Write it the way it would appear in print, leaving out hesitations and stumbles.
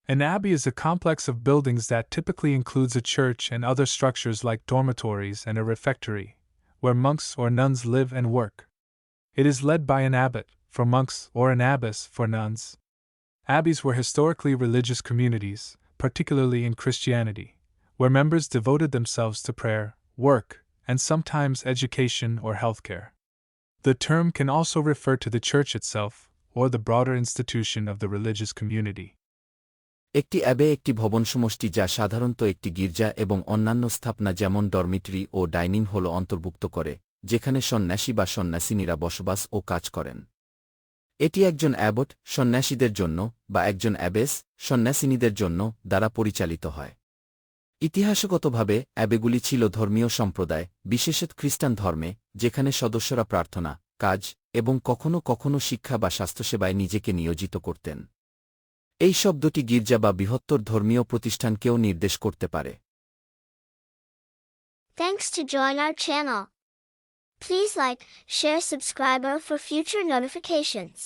An abbey is a complex of buildings that typically includes a church and other structures like dormitories and a refectory, where monks or nuns live and work. It is led by an abbot, for monks, or an abbess, for nuns. Abbeys were historically religious communities, particularly in Christianity, where members devoted themselves to prayer, work, and sometimes education or healthcare. The term can also refer to the church itself, or the broader institution of the religious community. একটি Abe একটি ভবনসমষ্টি যা সাধারণত একটি গির্জা এবং অন্যান্য স্থাপনা যেমন ডরমিটরি ও ডাইনিং হল অন্তর্ভুক্ত করে, যেখানে সন্ন্যাসী বা সন্ন্যাসিনীরা বসবাস ও কাজ করেন। এটি একজন অ্যাবট, সন্ন্যাসীদের জন্য, বা একজন অ্যাবেস, সন্ন্যাসিনীদের জন্য, দ্বারা পরিচালিত হয়। ইতিহাসগতভাবে অ্যাবেগুলি ছিল ধর্মীয় সম্প্রদায়, বিশেষত খ্রিস্টান ধর্মে, যেখানে সদস্যরা প্রার্থনা, কাজ, এবং কখনও কখনও শিক্ষা বা স্বাস্থ্যসেবায় নিজেকে নিয়োজিত করতেন। এই শব্দটি গির্জা বা বৃহত্তর ধর্মীয় প্রতিষ্ঠানকেও নির্দেশ করতে পারে। Thanks to join our channel. Please like, share, subscribe for future notifications.